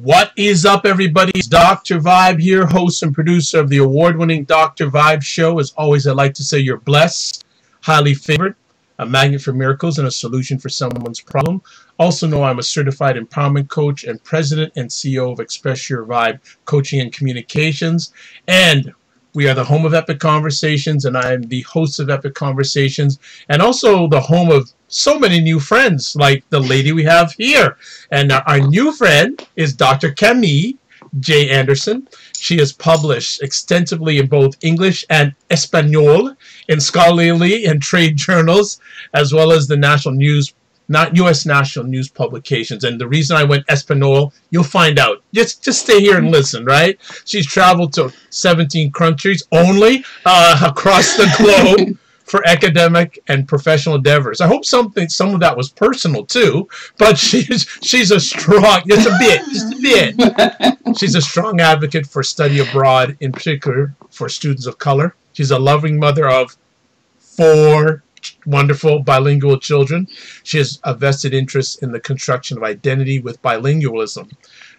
What is up, everybody? It's Dr. Vibe here, host and producer of the award-winning Dr. Vibe show. As always, I'd like to say you're blessed, highly favored, a magnet for miracles, and a solution for someone's problem. Also know I'm a certified empowerment coach and president and CEO of Express Your Vibe Coaching and Communications. And we are the home of Epic Conversations, and I am the host of Epic Conversations, and also the home of so many new friends, like the lady we have here. And our new friend is Dr. Camille J. Anderson. She has published extensively in both English and Espanol in scholarly and trade journals, as well as the national news, U.S. national news publications. And the reason I went Espanol, you'll find out. Just stay here and listen, right? She's traveled to 17 countries only across the globe for academic and professional endeavors. I hope some of that was personal too, but she's a strong, just a bit. She's a strong advocate for study abroad, in particular for students of color. She's a loving mother of 4 wonderful bilingual children. She has a vested interest in the construction of identity with bilingualism.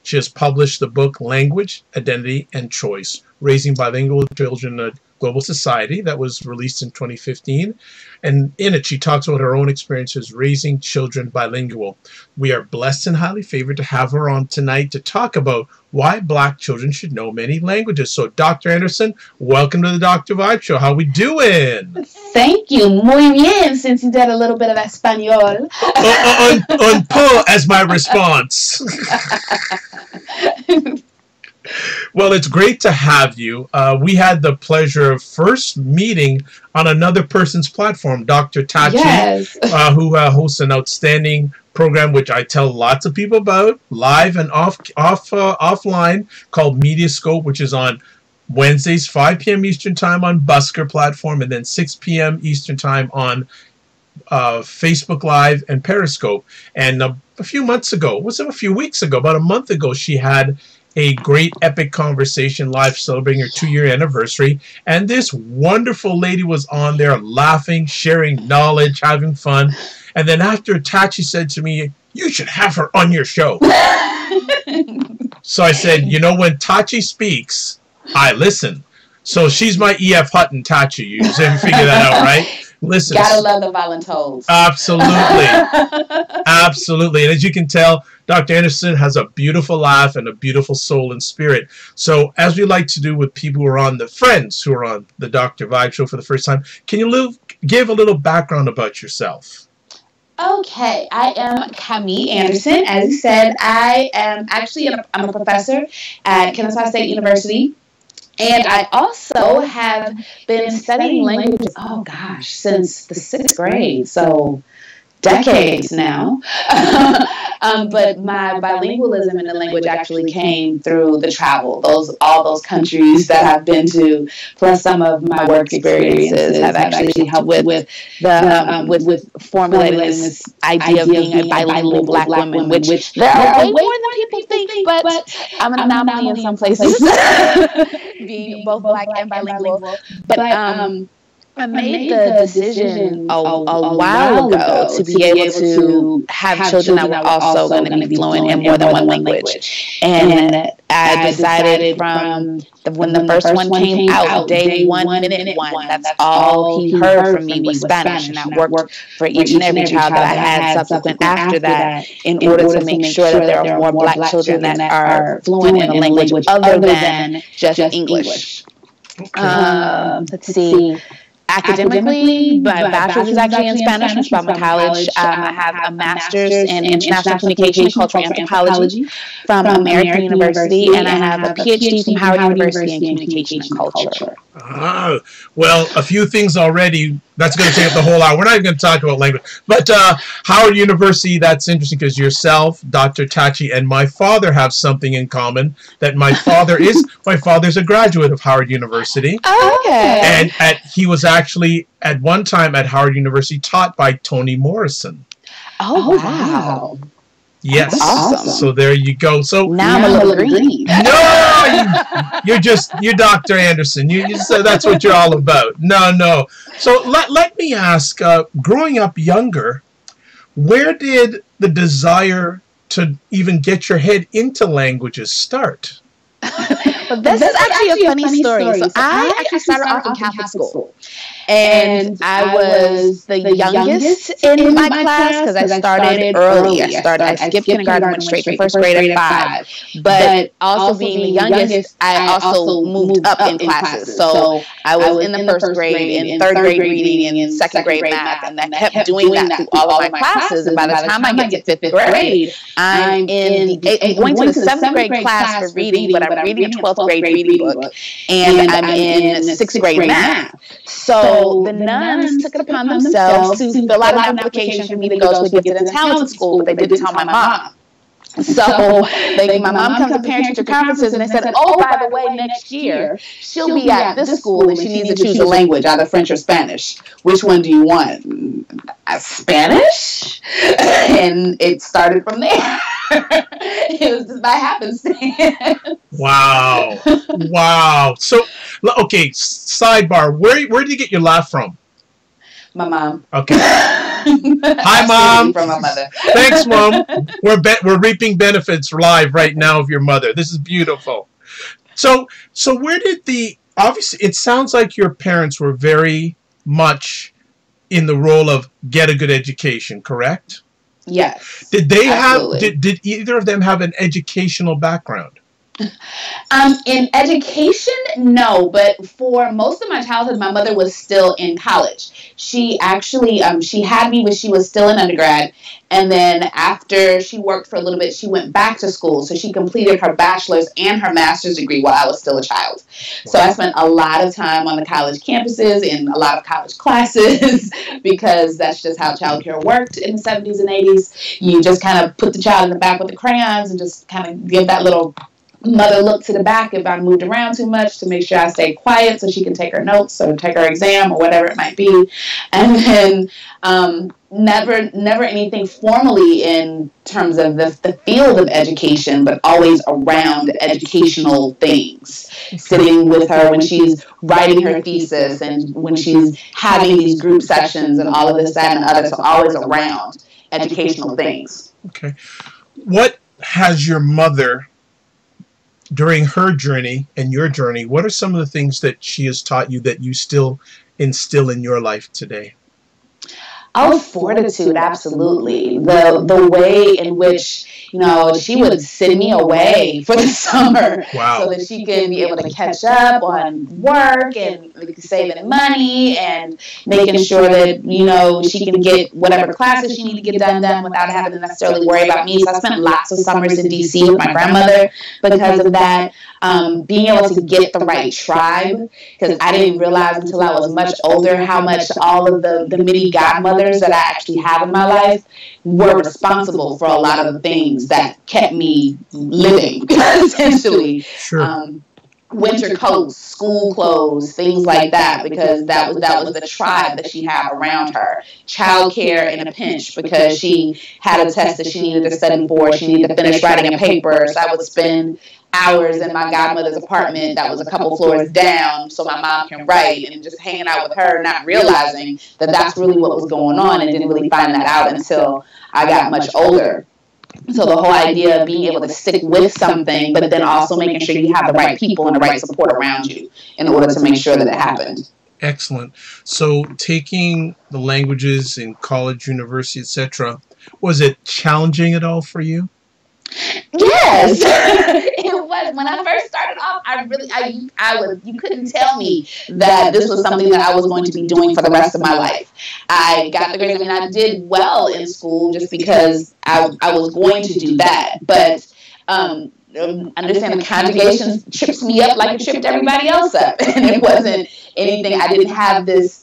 She has published the book Language, Identity, and Choice, Raising Bilingual Children in a Global Society, that was released in 2015. And in it, she talks about her own experiences raising children bilingual. We are blessed and highly favored to have her on tonight to talk about why Black children should know many languages. So, Dr. Anderson, welcome to the Dr. Vibe Show. How we doing? Thank you. Muy bien, since you did a little bit of Espanol. Un po as my response. Well, it's great to have you. We had the pleasure of first meeting on another person's platform, Dr. Tachi, yes. Who hosts an outstanding program which I tell lots of people about, live and offline, called Mediascope, which is on Wednesdays, 5 p.m. Eastern Time on Busker platform, and then 6 p.m. Eastern Time on Facebook Live and Periscope. And a few months ago, was it a few weeks ago, about a month ago, she had a great epic conversation live celebrating her 2-year anniversary, and this wonderful lady was on there laughing, sharing knowledge, having fun. And then after, Tachi said to me, "You should have her on your show." So I said, you know, when Tachi speaks, I listen. So she's my E.F. Hutton Tachi. You figure that out, right? Listen, gotta love the voluntold. Absolutely. Absolutely. And as you can tell, Dr. Anderson has a beautiful laugh and a beautiful soul and spirit. So as we like to do with people who are on the friends who are on the Dr. Vibe Show for the first time, can you give a little background about yourself? Okay, I am Camille Anderson. As you said, I am actually I'm a professor at Kennesaw State University. And I also have been studying languages, oh gosh, since the 6th grade, so decades now. But my bilingualism in the language actually came through the travel. All those countries that I've been to, plus some of my work experiences have actually helped with formulating this idea of being a bilingual Black woman, which there are way more than people think, but I'm an anomaly in some places, being both Black and bilingual. But I made the decision a while ago to be able to have children that were also going to be fluent in more than one language. And I decided from when the first one came out, day 1, minute 1, that's all he heard from me was Spanish. And I worked for each and every child that I had subsequent after that in order to make sure that there are more Black children that are fluent in a language other than just English. Let's see. Academically, my bachelor's is actually in Spanish from Spelman College. I have a master's in international communication and cultural anthropology from American University, and I have a PhD from Howard University in communication and culture. Well, a few things already. That's going to take up the whole hour. We're not even going to talk about language. But Howard University, that's interesting because yourself, Dr. Tachi, and my father have something in common. That my father's a graduate of Howard University. Oh, okay. And he was actually, at one time at Howard University, taught by Toni Morrison. Oh, wow. Yes. That's awesome. So there you go. So now I'm a little green. No, you're Dr. Anderson. So that's what you're all about. No. So let me ask, growing up younger, where did the desire to even get your head into languages start? But this is actually a funny story. So I actually started off in Catholic school. And I was the youngest in my class because I started early. I skipped kindergarten, went straight to first grade at 5. But also being the youngest, I also moved up in classes. So I was in the first grade, in third grade reading, and second grade math, and I kept doing that through all of my classes. And by the time I get to 5th grade, I'm going to the 7th grade class for reading, but I'm reading a 12th grade reading book, and I'm in 6th grade math. So the nuns took it upon themselves to fill out an application for me to go to a gifted and talented school, but they didn't tell my mom. So my mom comes to parent-teacher conferences, and they said, oh, by the way, next year, she'll be at this school, and she needs to choose a language, either French or Spanish. Which one do you want? Spanish? And it started from there. It was just by happenstance. Wow. Wow. So, okay, sidebar. Where did you get your laugh from? My mom. Okay. Hi, Mom. From my mother. Thanks, Mom. We're reaping benefits live right now of your mother. This is beautiful. So where did obviously, it sounds like your parents were very much in the role of get a good education, correct? Yes. Did they did either of them have an educational background? In education, no, but for most of my childhood, my mother was still in college. She actually, she had me when she was still in undergrad, and then after she worked for a little bit, she went back to school. So she completed her bachelor's and her master's degree while I was still a child. So I spent a lot of time on the college campuses in a lot of college classes because that's just how childcare worked in the 70s and 80s. You just kind of put the child in the back with the crayons and just kind of give that little mother look to the back if I moved around too much to make sure I stayed quiet so she can take her notes or take her exam or whatever it might be. And then never anything formally in terms of the field of education, but always around educational things. Sitting with her when she's writing her thesis and when she's having these group sessions and all of this, that, and the other. So always around educational things. Okay. What has your mother, during her journey and your journey, what are some of the things that she has taught you that you still instill in your life today? Oh, fortitude, absolutely. The way in which, she would send me away for the summer so that she could be able to catch up on work and saving money and making sure that, she can get whatever classes she needs to get done without having to necessarily worry about me. So I spent lots of summers in D.C. with my grandmother because of that. Being able to get the right tribe, because I didn't realize until I was much older how much all of the many godmothers that I actually have in my life were responsible for a lot of the things that kept me living, essentially. Sure. Winter coats, school clothes, things like that, because that was the tribe that she had around her. Childcare in a pinch, because she had a test that she needed to study for. She needed to finish writing a paper, so I would spend hours in my godmother's apartment that was a couple floors down so my mom can write, and just hanging out with her, not realizing that that's really what was going on, and didn't really find that out until I got much older. So the whole idea of being able to stick with something, but then also making sure you have the right people and the right support around you in order to make sure that it happened. Excellent. So taking the languages in college, university, etc., was it challenging at all for you? Yes, it was. When I first started off, you couldn't tell me that this was something that I was going to be doing for the rest of my life. I got the grades, I did well in school just because I was going to do that. But understand the conjugation trips me up like it tripped everybody else up. And it wasn't anything, I didn't have this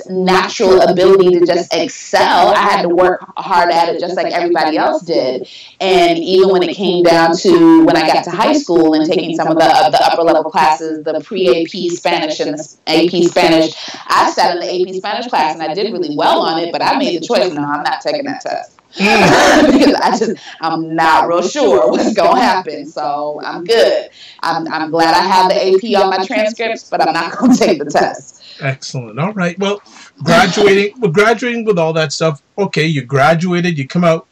natural ability to just excel. I had to work hard at it just like everybody else did. And even when it came down to when I got to high school and taking some of the upper level classes, the pre-AP Spanish and the AP Spanish, I sat in the AP Spanish class and I did really well on it, but I made the choice, no, I'm not taking that test. Because I'm not real sure what's going to happen. So I'm good. I'm glad I have the AP on my transcripts, but I'm not going to take the test. Excellent. All right. Well, graduating with all that stuff. Okay, you graduated, you come out.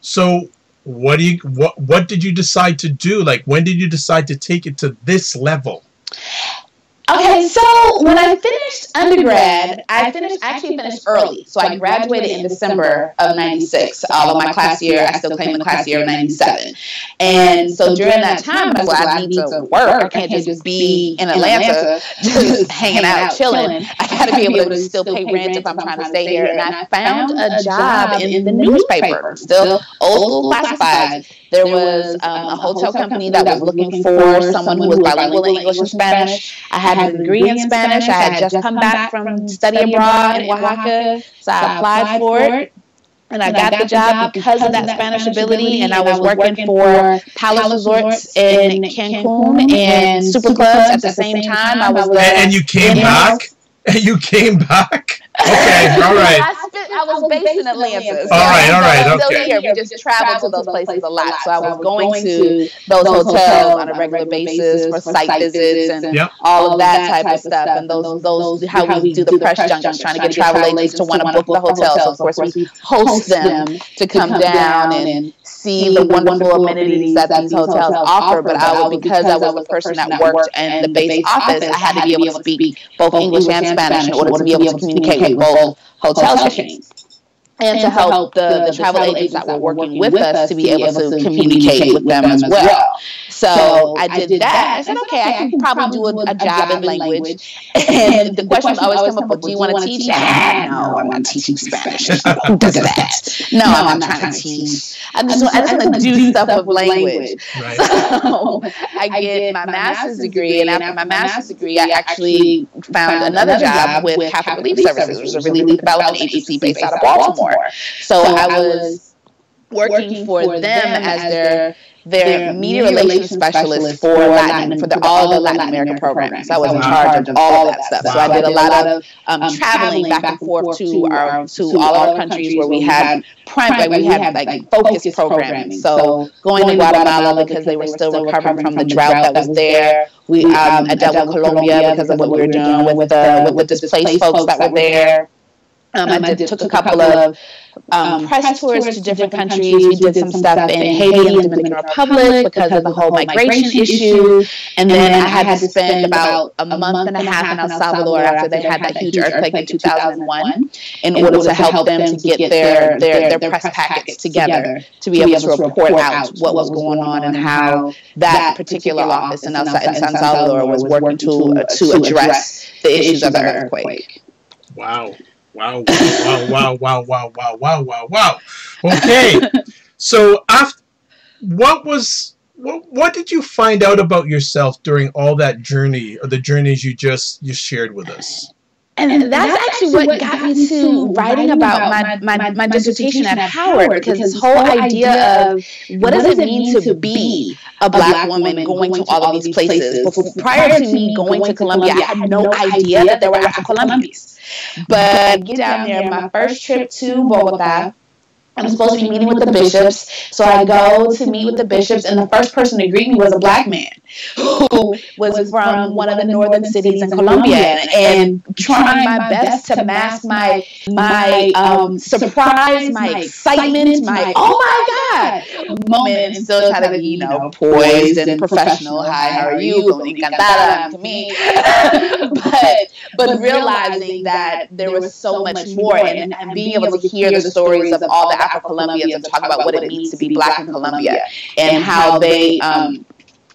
So what did you decide to do? Like, when did you decide to take it to this level? Okay, so when I finished undergrad, I actually finished early. So I graduated in December of 96. Although my class year, I still claim the class year of 97. And so during that time, I was like, I need to work. I can't just be in Atlanta, just hanging out, chilling. I got to be able to still pay rent if I'm trying to stay here. And I found a job in the newspaper, still old school classified. There was a hotel company that was looking for someone who was bilingual in English and Spanish. I had a degree in Spanish. I had just come back from study abroad in Oaxaca, so I applied for it. And I got the job because of that Spanish ability, and I was working for Palace Resorts in Cancun and Super Clubs at the same time. I was and you came back? And you came back? Okay, all right. I was based in Atlanta. So all right, still here. We just traveled to those places a lot. So I was going to those hotels on a regular basis for site visits and all of that type of stuff. And those how we do the press junkets, trying to get travel agents to want to book the hotels. So of course we host them to come down and see the wonderful amenities that these hotels offer. But because I was the person that worked in the base office, I had to be able to speak both English and Spanish in order to be able to communicate with both hotel chains. And to help the travel agents that were working with us to be able to communicate with them as well. So I did that. I said, okay, I can probably do a job in language. And the question always come up, do you want to teach? No, I'm not teaching Spanish. Who does that? No, I'm not trying to teach. I just want to do stuff with language. Right. So I get my master's degree. And after my master's degree, I actually found another job with Catholic Relief Services, which is a relief development agency based out of Baltimore. So I was working for them as their media relations specialist for all the Latin American programs. I was in charge of all of that stuff. So I did a lot of traveling back and forth to all our countries where we had focused programming. So going to Guatemala because they were still recovering from the drought that was there. I dealt with Colombia because of what we were doing with the displaced folks that were there. I took a couple of press tours to different countries. We did some stuff in Haiti and the Dominican Republic because of the whole migration issue. And then I had to spend about a month and a half in El Salvador after they had that huge earthquake in 2001 in order to help them to get their press packets together to be able to report out what was going on and how that particular office in San Salvador was working to address the issues of the earthquake. Wow. Wow. Okay. So what did you find out about yourself during all that journey, or the journeys you shared with us? And that's actually what got me to writing about my dissertation at Howard, because this whole idea of what does it mean to be a Black woman going to all of these places. Prior to me going to Colombia, I had no idea that there were Afro-Colombians. But I get down there, my first trip to Bogota, I'm supposed to be meeting with the bishops. So I go to meet with the bishops, and the first person to greet me was a Black man who was from one of the northern cities in Colombia, and trying my best to mask my surprise, my excitement, my oh my God moment, and still try to be, poised and professional. Hi, how are you? Encantada to me. but realizing that there was so much more, and being able to hear the stories of all the Afro-Colombians and talk about what it means to be Black in Colombia and how they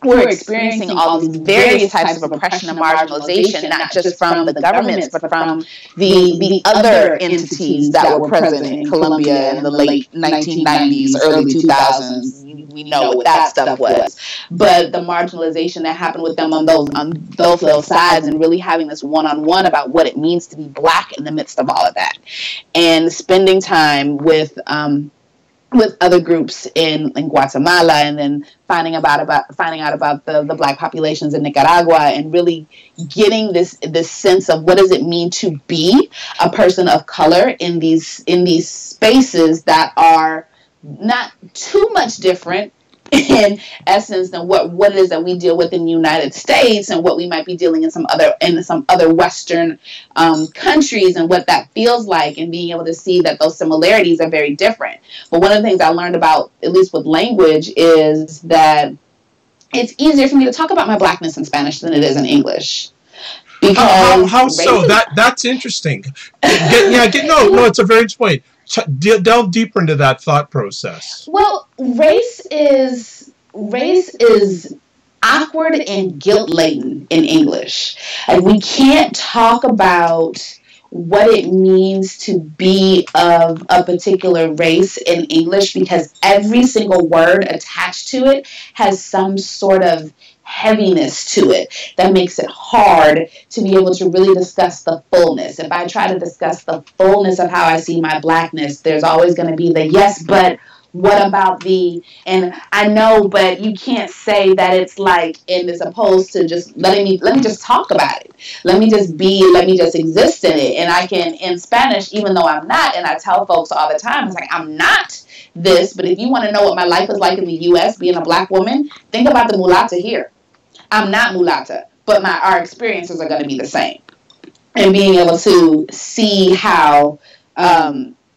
were experiencing all these various types of oppression and marginalization, not just from the governments, but from the other entities that were present in Colombia in the late 1990s, early 2000s. We know what that stuff was. But the marginalization that happened with them on those sides, and really having this one-on-one about what it means to be Black in the midst of all of that. And spending time with other groups in Guatemala, and then finding out about the Black populations in Nicaragua, and really getting this sense of what does it mean to be a person of color in these spaces that are not too much different in essence than what it is that we deal with in the United States and what we might be dealing in some other Western countries, and what that feels like, and being able to see that those similarities are very different. But one of the things I learned about, at least with language, is that it's easier for me to talk about my Blackness in Spanish than it is in English. Because how so? That's interesting. No, it's a very interesting point. Delve deeper into that thought process. Well, race is awkward and guilt-laden in English. And we can't talk about what it means to be of a particular race in English, because every single word attached to it has some sort of heaviness to it that makes it hard to be able to really discuss the fullness. If I try to discuss the fullness of how I see my Blackness, there's always going to be the yes, but what about the, and I know, but you can't say that it's like, and as opposed to just let me just talk about it. Let me just exist in it. And I can, in Spanish, even though I'm not, and I tell folks all the time, it's like, I'm not this, but if you want to know what my life is like in the U.S. being a Black woman, think about the mulatta here. I'm not mulatta, but our experiences are going to be the same. And being able to see how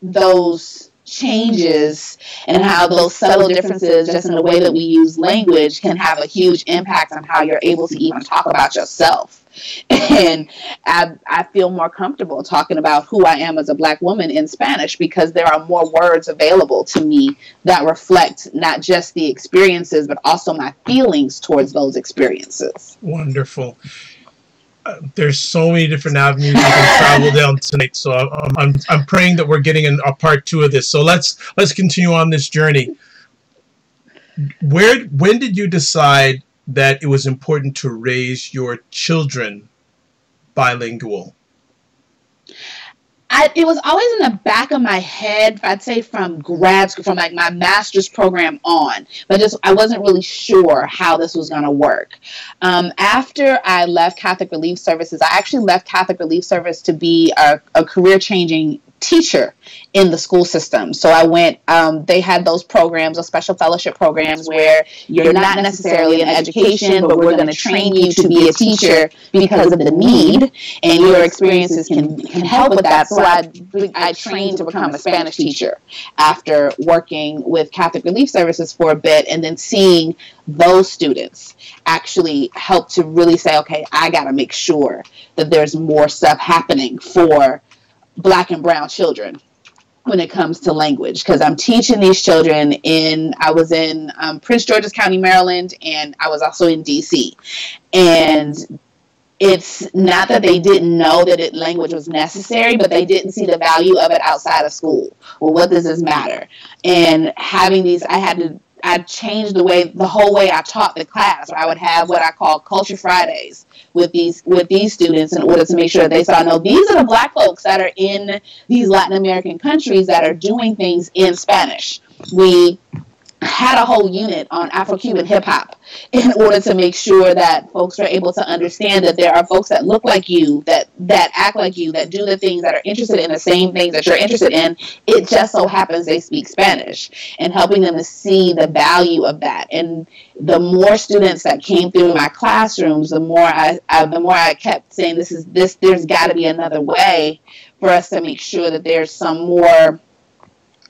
those changes and how those subtle differences just in the way that we use language can have a huge impact on how you're able to even talk about yourself. And I feel more comfortable talking about who I am as a Black woman in Spanish because there are more words available to me that reflect not just the experiences, but also my feelings towards those experiences. Wonderful. There's so many different avenues you can travel down tonight. So I'm praying that we're getting a part 2 of this. So let's continue on this journey. When did you decide that it was important to raise your children bilingual? It was always in the back of my head, I'd say from grad school, from like my master's program on, but I wasn't really sure how this was going to work. After I left Catholic Relief Services, I actually left Catholic Relief Service to be a career-changing teacher in the school system. So I went, they had those programs, those special fellowship programs where you're not necessarily in education, but we're going to train you to be a teacher because of the need, and your experiences can help with that. So I trained to become a Spanish teacher after working with Catholic Relief Services for a bit, and then seeing those students actually help to really say, okay, I got to make sure that there's more stuff happening for Black and brown children when it comes to language, because I'm teaching these children I was in Prince George's County, Maryland, and I was also in DC. And it's not that they didn't know that language was necessary, but they didn't see the value of it outside of school. Well, what does this matter? And having these, I changed the whole way I taught the class. I would have what I call Culture Fridays with these students in order to make sure that they saw, no, these are the Black folks that are in these Latin American countries that are doing things in Spanish. We had a whole unit on Afro-Cuban hip-hop in order to make sure that folks are able to understand that there are folks that look like you, that act like you, that do the things, that are interested in the same things that you're interested in. It just so happens they speak Spanish, and helping them to see the value of that. And the more students that came through my classrooms, the more I kept saying, there's got to be another way for us to make sure that there's some more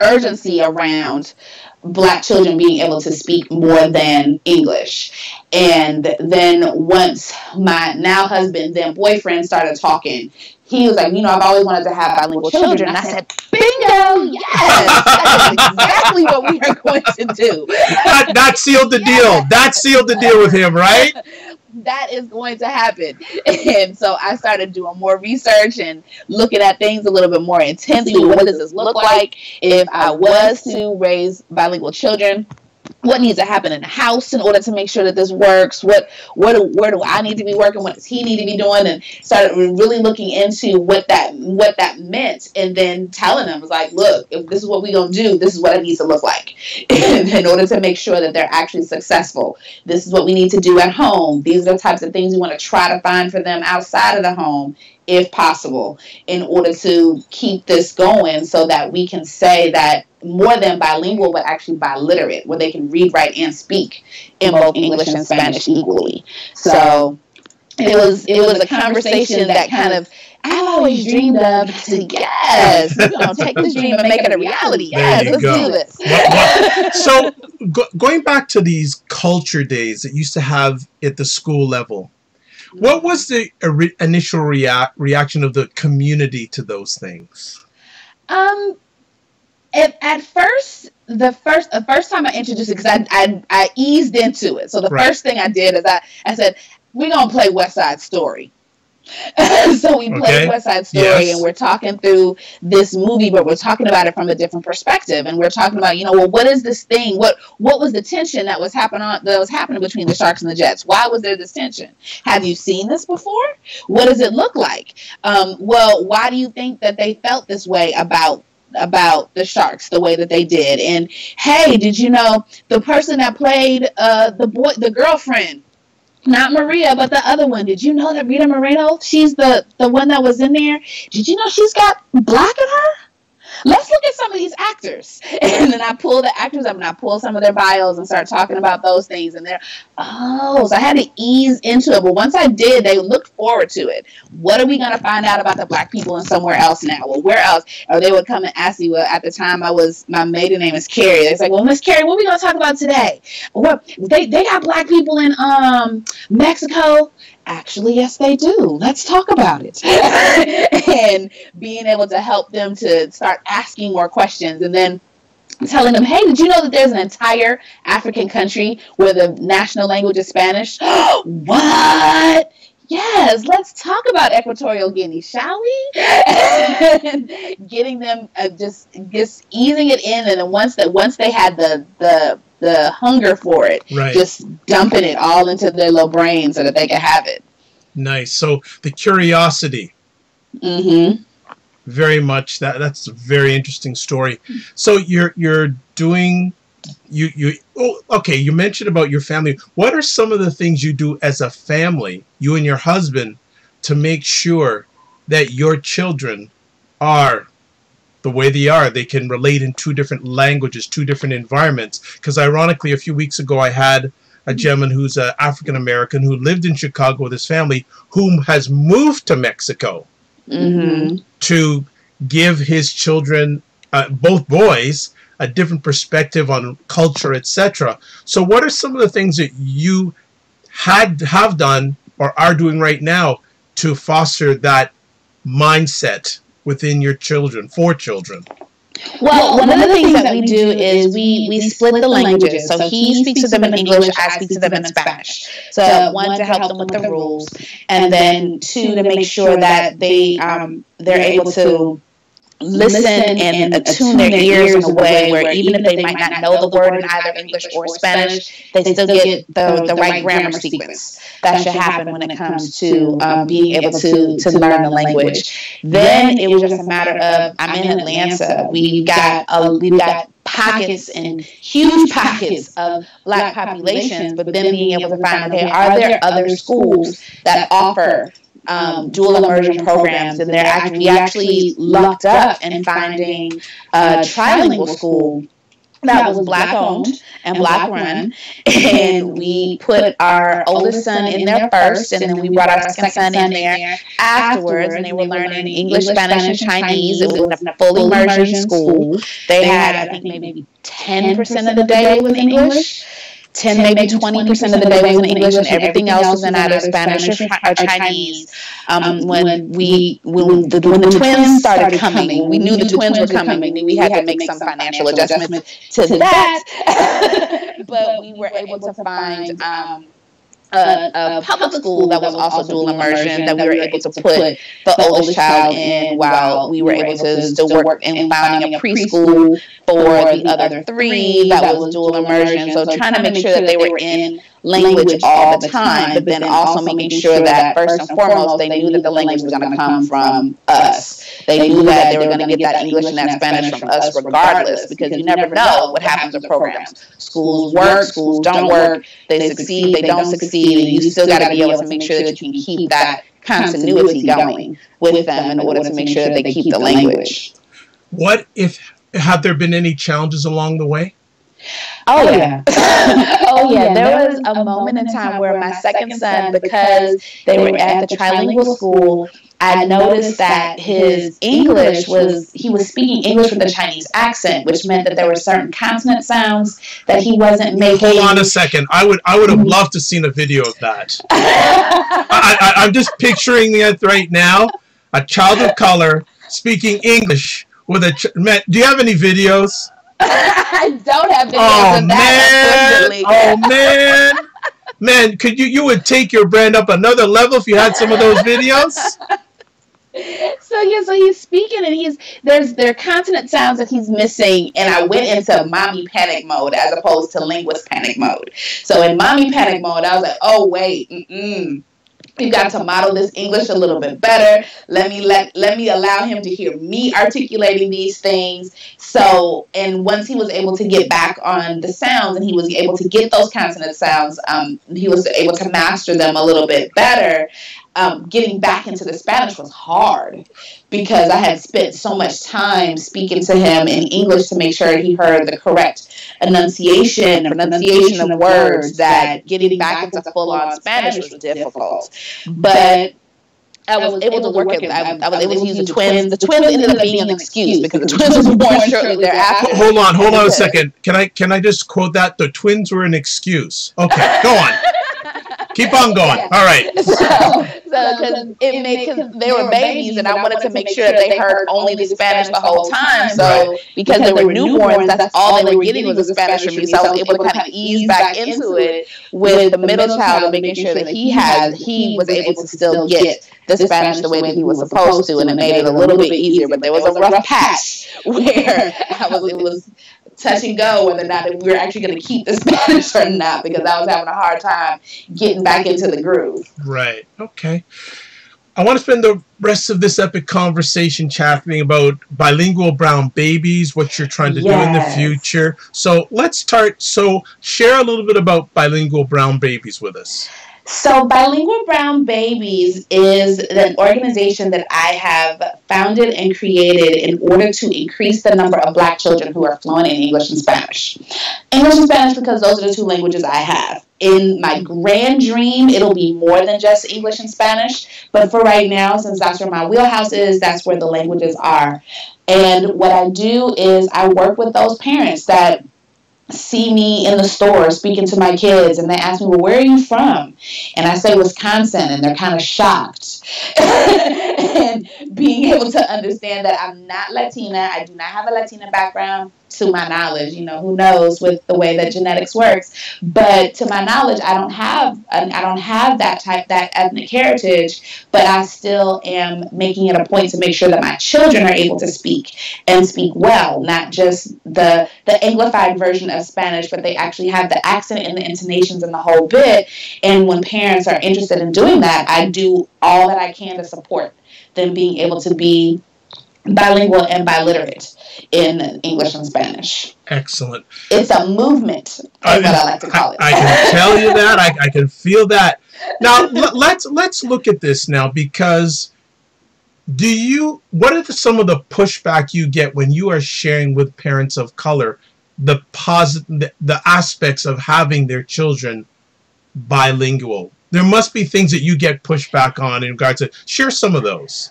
urgency around Black children being able to speak more than English. And then once my now husband, then boyfriend, started talking, he was like, I've always wanted to have bilingual children. And I said, bingo, yes, that is exactly what we are going to do. That sealed the deal. That sealed the deal with him, right? That is going to happen. And so I started doing more research and looking at things a little bit more intensely. What does this look like if I was to raise bilingual children? What needs to happen in the house in order to make sure that this works? Where do I need to be working? What does he need to be doing? And started really looking into what that meant, and then telling them, was like, look, if this is what we're going to do, this is what it needs to look like in order to make sure that they're actually successful. This is what we need to do at home. These are the types of things we want to try to find for them outside of the home, if possible, in order to keep this going, so that we can say that more than bilingual, but actually biliterate, where they can read, write, and speak in both English and Spanish equally. So it was a conversation that kind of, I've always dreamed of. Yes, take this dream and make it a reality. Yes, let's do this. So going back to these culture days that used to have at the school level, what was the initial reaction of the community to those things? At first, the first time I introduced it, because I eased into it. So the first thing I did is I said, we're going to play West Side Story. So we played West Side Story, and we're talking through this movie, but we're talking about it from a different perspective. And we're talking about, well, what is this thing? What was the tension that was happening between the Sharks and the Jets? Why was there this tension? Have you seen this before? What does it look like? Well, why do you think that they felt this way about the Sharks the way that they did? And hey, did you know the person that played the girlfriend, not Maria, but the other one, did you know that Rita Moreno, she's the one that was in there? Did you know she's got black in her? Let's look at some of these actors. And then I pull the actors up and I pull some of their bios and start talking about those things. And so I had to ease into it. But once I did, they looked forward to it. What are we going to find out about the black people in somewhere else now? Well, where else? Or they would come and ask you, well, at the time my maiden name is Carrie. It's like, well, Miss Carrie, what are we going to talk about today? Well, they got black people in Mexico. Actually, yes, they do. Let's talk about it. And being able to help them to start asking more questions, and then telling them, hey, did you know that there's an entire African country where the national language is Spanish? What? Yes, let's talk about Equatorial Guinea, shall we? And getting them just easing it in, and then once they had the hunger for it, just dumping it all into their little brain so that they can have it. Nice. So the curiosity. Mm-hmm. Very much. That's a very interesting story. So you're doing. You mentioned about your family. What are some of the things you do as a family, you and your husband, to make sure that your children are the way they are? They can relate in two different languages, two different environments. Because ironically, a few weeks ago, I had a gentleman who's an African American who lived in Chicago with his family, whom has moved to Mexico to give his children, both boys, a different perspective on culture, etc. So what are some of the things that you have done or are doing right now to foster that mindset within your children, for children? Well, one of the things that we do is we split the languages. So he speaks to them in English, I speak to them in Spanish. So one, to help them with the rules, and then two, to make sure that they're able to listen and attune their ears in a way where even if they might not know the word in either English or Spanish, they still get the right grammar sequence. That should happen when it comes to being able to learn the language. Then it was just a matter of, I'm in Atlanta. We've got pockets and huge pockets of black populations, but then being able to find, okay, are there other schools that offer dual immersion programs? And we actually lucked up in finding a trilingual school that was black owned and black run, and we put our oldest son in there first, and then we brought our second son in there afterwards, and they were learning English, Spanish, and Chinese. It was a full immersion school. They had, I think, maybe 10% of the day was English. 10, maybe 20% of the day was in English, and everything else was in either Spanish or Chinese. When the twins started coming, we knew the twins were coming. We knew we had to make some financial adjustments to that, but we were able to find a public school that was also dual immersion that we were able to put the oldest child in, while we were able to still work in founding a preschool for the other three that was dual immersion. So trying to make sure that they were in language all the time, but then also making sure that first and foremost they knew that the language was going to come from us. They knew that they were going to get that English and that Spanish from us regardless, because you never know what happens with programs. Schools work, schools don't work, they succeed, they don't succeed, and you still got to be able to make sure that you can keep that continuity going with them in order to make sure that they keep the language. What if Have there been any challenges along the way? Oh, yeah. Oh, yeah. There was a moment in time where my second son, because they were at the trilingual school, I noticed that his English he was speaking English with a Chinese accent, which meant that there were certain consonant sounds that he wasn't making. Hold on a second. I would have loved to seen a video of that. I'm just picturing it right now. A child of color speaking English with man, do you have any videos? I don't have videos of that, unfortunately. Oh, man. Man, could you would take your brand up another level if you had some of those videos? So he's speaking, and there are consonant sounds that he's missing, and I went into mommy panic mode as opposed to linguist panic mode. So in mommy panic mode, I was like, oh wait, we've got to model this English a little bit better. Let me allow him to hear me articulating these things. So, and once he was able to get back on the sounds and he was able to get those consonant sounds, he was able to master them a little bit better. Getting back into the Spanish was hard because I had spent so much time speaking to him in English to make sure he heard the correct pronunciation of words, that getting back into full-on Spanish was difficult. But I was able to work it. I was able to use the twins. The twins ended up being an excuse because the twins were born shortly thereafter. Hold on a second. Can I just quote that? The twins were an excuse. Okay, go on. Keep on going. Yeah. All right. So because they were babies, and I wanted to make sure that they heard only the Spanish the whole time. So because they were newborns, that's all they were getting was the Spanish from me. So I was able to kind of ease back into it with the middle child, and making sure that he was able to still get the Spanish the way that he was supposed to, and it made it a little bit easier. But there was a rough patch where it was touch and go whether or not we were actually going to keep the Spanish or not, because I was having a hard time getting back into the groove. Right. Okay. I want to spend the rest of this epic conversation chatting about bilingual brown babies, what you're trying to do in the future. So let's start. So share a little bit about bilingual brown babies with us. So Bilingual Brown Babies is an organization that I have founded and created in order to increase the number of Black children who are fluent in English and Spanish. English and Spanish because those are the two languages I have. In my grand dream, it'll be more than just English and Spanish. But for right now, since that's where my wheelhouse is, that's where the languages are. And what I do is I work with those parents that see me in the store speaking to my kids, and they ask me, well, where are you from? And I say Wisconsin, and they're kind of shocked. And being able to understand that I'm not Latina, I do not have a Latina background, to my knowledge, who knows with the way that genetics works, but to my knowledge, I don't have that ethnic heritage, but I still am making it a point to make sure that my children are able to speak and speak well, not just the Anglified version of Spanish, but they actually have the accent and the intonations and the whole bit. And when parents are interested in doing that, I do all that I can to support them being able to be bilingual and biliterate in English and Spanish. Excellent. It's a movement, is what I like to call it. I can tell you that. I can feel that. Now, let's look at this now, because what are some of the pushback you get when you are sharing with parents of color the aspects of having their children bilingual? There must be things that you get pushback on in regards to. Share some of those.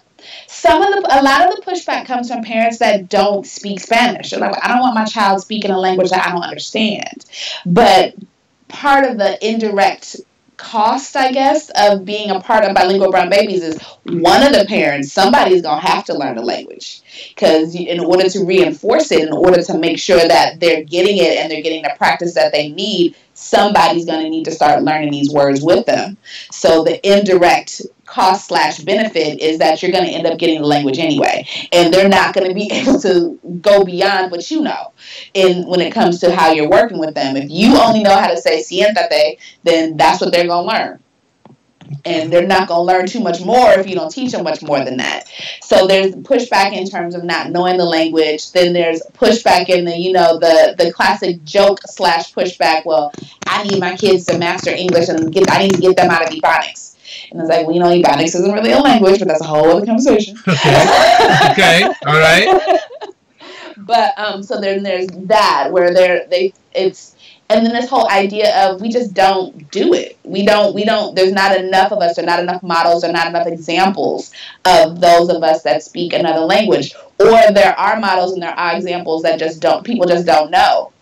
A lot of the pushback comes from parents that don't speak Spanish. They're like, I don't want my child speaking a language that I don't understand. But part of the indirect cost, I guess, of being a part of Bilingual Brown Babies is one of the parents, somebody's going to have to learn the language. Because in order to reinforce it, in order to make sure that they're getting it and they're getting the practice that they need, somebody's going to need to start learning these words with them. So the indirect cost/benefit is that you're going to end up getting the language anyway, and they're not going to be able to go beyond what you know when it comes to how you're working with them. If you only know how to say siéntate, then that's what they're going to learn. And they're not going to learn too much more if you don't teach them much more than that. So there's pushback in terms of not knowing the language. Then there's pushback in the classic joke/pushback. Well, I need my kids to master English, and I need to get them out of Ebonics. And it's like, well, Ebonics isn't really a language, but that's a whole other conversation. Okay. All right. But so then there's that where and then this whole idea of we just don't do it. We don't, there's not enough of us, or not enough models, or not enough examples of those of us that speak another language. Or there are models and there are examples that people just don't know.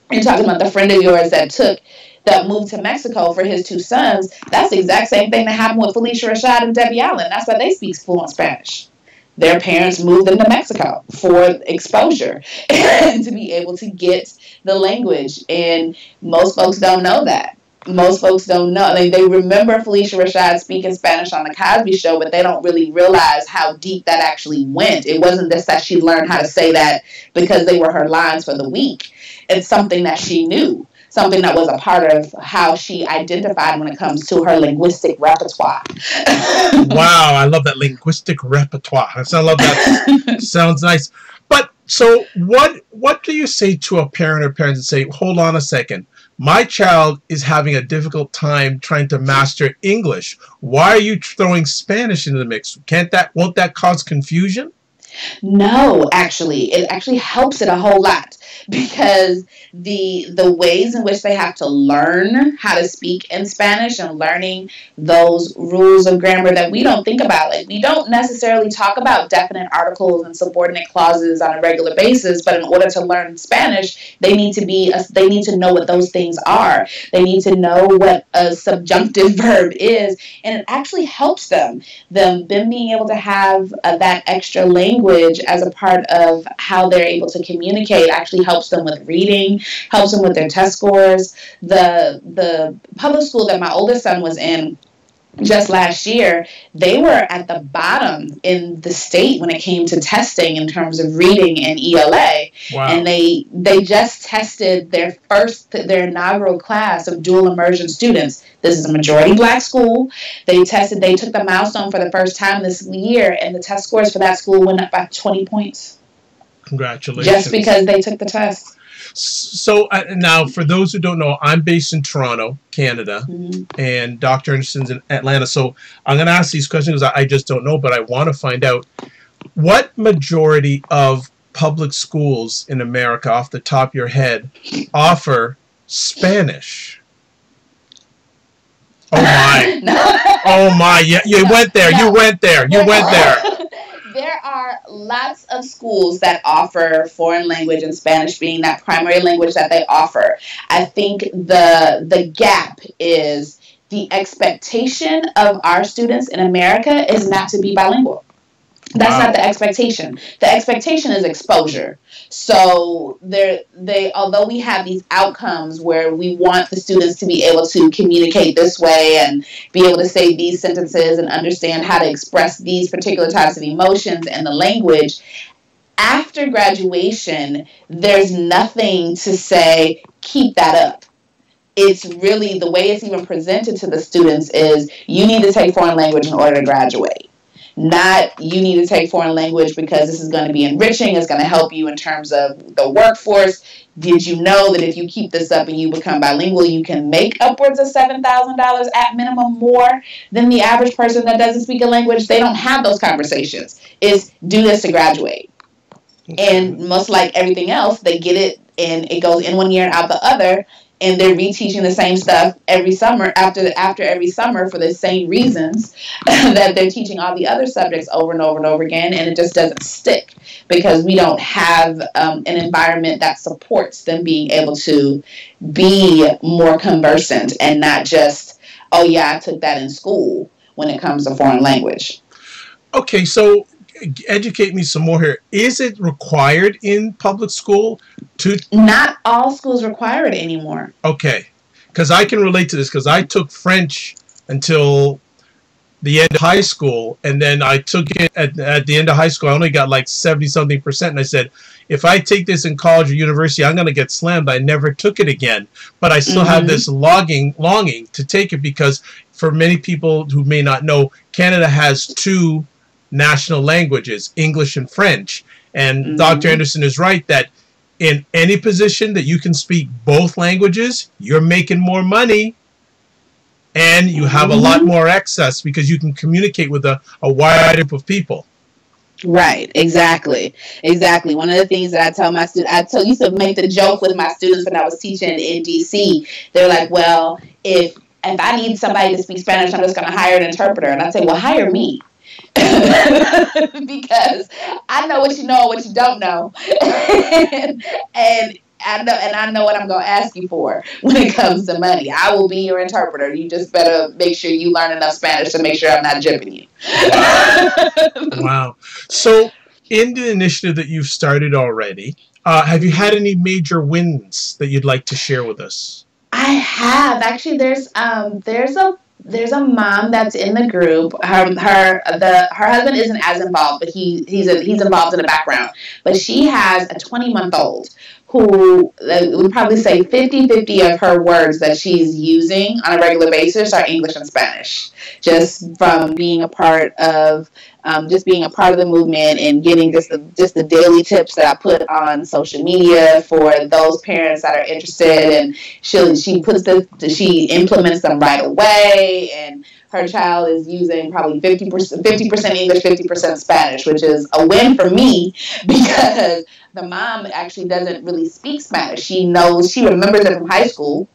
You're talking about the friend of yours that moved to Mexico for his 2 sons. That's the exact same thing that happened with Felicia Rashad and Debbie Allen. That's why they speak fluent Spanish. Their parents moved them to Mexico for exposure and to be able to get the language. And most folks don't know that. Most folks don't know. They remember Felicia Rashad speaking Spanish on the Cosby Show, but they don't really realize how deep that actually went. It wasn't just that she learned how to say that because they were her lines for the week. It's something that she knew. Something that was a part of how she identified when it comes to her linguistic repertoire. Wow, I love that linguistic repertoire. I love that. Sounds nice. But so what do you say to a parent or parents that say, hold on a second, my child is having a difficult time trying to master English. Why are you throwing Spanish into the mix? Won't that cause confusion? No, actually, it actually helps it a whole lot, because the ways in which they have to learn how to speak in Spanish and learning those rules of grammar that we don't think about. Like, we don't necessarily talk about definite articles and subordinate clauses on a regular basis, but in order to learn Spanish, they need to know what those things are. They need to know what a subjunctive verb is, and it actually helps them being able to have that extra language as a part of how they're able to communicate. Actually helps them with reading, helps them with their test scores. The public school that my oldest son was in just last year, they were at the bottom in the state when it came to testing in terms of reading and ELA. Wow. And they just tested their inaugural class of dual immersion students. This is a majority Black school. They took the milestone for the first time this year, and the test scores for that school went up by 20 points. Congratulations. Just because they took the test. So now, for those who don't know, I'm based in Toronto, Canada, and Dr. Anderson's in Atlanta. So I'm going to ask these questions because I just don't know, but I want to find out what majority of public schools in America, off the top of your head, offer Spanish. Oh my! Oh my! You went there. You went there. You went there. There are lots of schools that offer foreign language and Spanish being that primary language that they offer. I think the gap is the expectation of our students in America is not to be bilingual. That's not the expectation. The expectation is exposure. So although we have these outcomes where we want the students to be able to communicate this way and be able to say these sentences and understand how to express these particular types of emotions and the language, after graduation, there's nothing to say, keep that up. It's really, the way it's even presented to the students is, you need to take foreign language in order to graduate. Not, you need to take foreign language because this is going to be enriching, it's going to help you in terms of the workforce. Did you know that if you keep this up and you become bilingual, you can make upwards of $7,000 at minimum more than the average person that doesn't speak a language? They don't have those conversations. It's, do this to graduate. And much like everything else, they get it and it goes in one year and out the other. And they're reteaching the same stuff every summer after every summer for the same reasons that they're teaching all the other subjects over and over and over again, and it just doesn't stick because we don't have an environment that supports them being able to be more conversant and not just, oh yeah, I took that in school when it comes to foreign language. Okay, so educate me some more here. Is it required in public school to? Not all schools require it anymore. Okay, because I can relate to this because I took French until the end of high school, and then I took it at the end of high school. I only got like 70-something%, and I said, if I take this in college or university, I'm going to get slammed. I never took it again, but I still have this longing to take it because for many people who may not know, Canada has two national languages, English and French. And Dr. Anderson is right that in any position that you can speak both languages, you're making more money and you have a lot more access because you can communicate with a wide group of people. Right, exactly. Exactly. One of the things that I tell my students, used to make the joke with my students when I was teaching in DC. They're like, well, if I need somebody to speak Spanish, I'm just going to hire an interpreter. And I say, well, hire me. Because I know what you know and what you don't know. and I know what I'm going to ask you for when it comes to money. I will be your interpreter. You just better make sure you learn enough Spanish to make sure I'm not jipping you. Wow. So in the initiative that you've started already, have you had any major wins that you'd like to share with us? I have. Actually, there's a mom that's in the group. Her husband isn't as involved, but he's involved in the background. But she has a 20-month-old who would probably say 50-50 of her words that she's using on a regular basis are English and Spanish, just from being a part of the movement and getting just the daily tips that I put on social media for those parents that are interested. And she implements them right away, and her child is using probably 50% English, 50% Spanish, which is a win for me because the mom actually doesn't really speak Spanish. She remembers it from high school,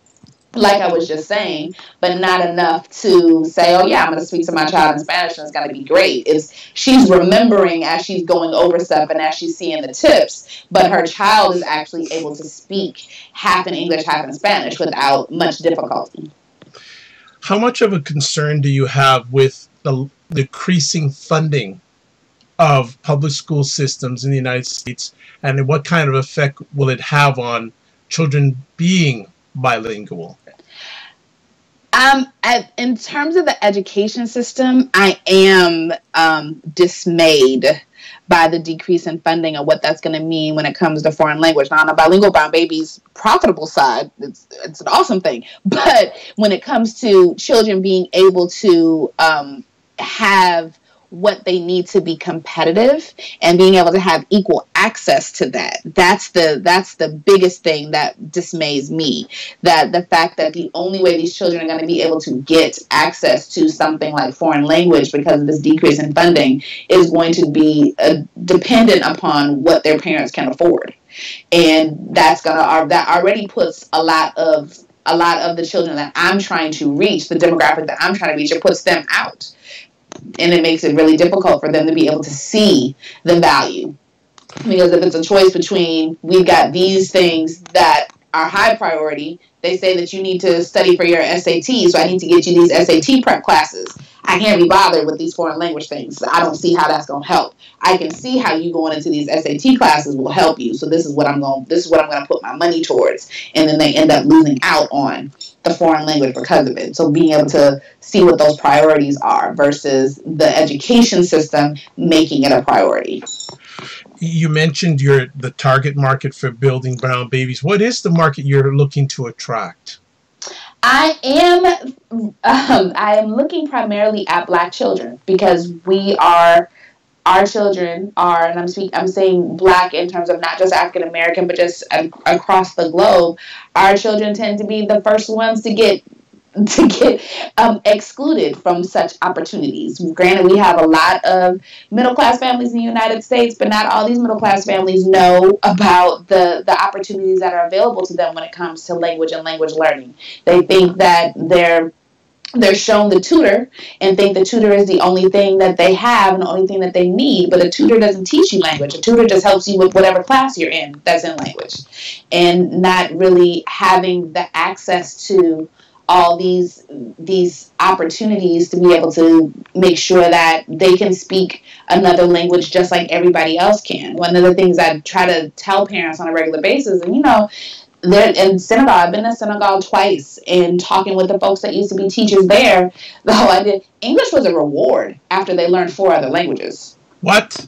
like I was just saying, but not enough to say, oh yeah, I'm going to speak to my child in Spanish and it's going to be great. She's remembering as she's going over stuff and as she's seeing the tips, but her child is actually able to speak half in English, half in Spanish without much difficulty. How much of a concern do you have with the decreasing funding of public school systems in the United States, and what kind of effect will it have on children being bilingual? In terms of the education system, I am dismayed by the decrease in funding and what that's going to mean when it comes to foreign language. Now, on the bilingual brown babies profitable side, it's an awesome thing. But when it comes to children being able to have what they need to be competitive and being able to have equal access to that's the biggest thing that dismays me. That the fact that the only way these children are going to be able to get access to something like foreign language because of this decrease in funding is going to be dependent upon what their parents can afford, and that already puts a lot of the children that I'm trying to reach, the demographic that I'm trying to reach, it puts them out. And it makes it really difficult for them to be able to see the value. Because if it's a choice between, we've got these things that are high priority, they say that you need to study for your SAT, so I need to get you these SAT prep classes. I can't be bothered with these foreign language things. I don't see how that's going to help. I can see how you going into these SAT classes will help you. So this is what I'm going to put my money towards. And then they end up losing out on the foreign language because of it. So being able to see what those priorities are versus the education system making it a priority. You mentioned the target market for building brown babies. What is the market you're looking to attract? I am looking primarily at Black children because our children are, and I'm saying Black in terms of not just African American, but just across the globe. Our children tend to be the first ones to get excluded from such opportunities. Granted, we have a lot of middle-class families in the United States, but not all these middle-class families know about the opportunities that are available to them when it comes to language and language learning. They think that they're shown the tutor and think the tutor is the only thing that they have and the only thing that they need, but a tutor doesn't teach you language. A tutor just helps you with whatever class you're in that's in language, and not really having the access to all these opportunities to be able to make sure that they can speak another language just like everybody else can. One of the things I try to tell parents on a regular basis, and they're in Senegal. I've been to Senegal twice, and talking with the folks that used to be teachers there, the whole idea, English was a reward after they learned 4 other languages. What?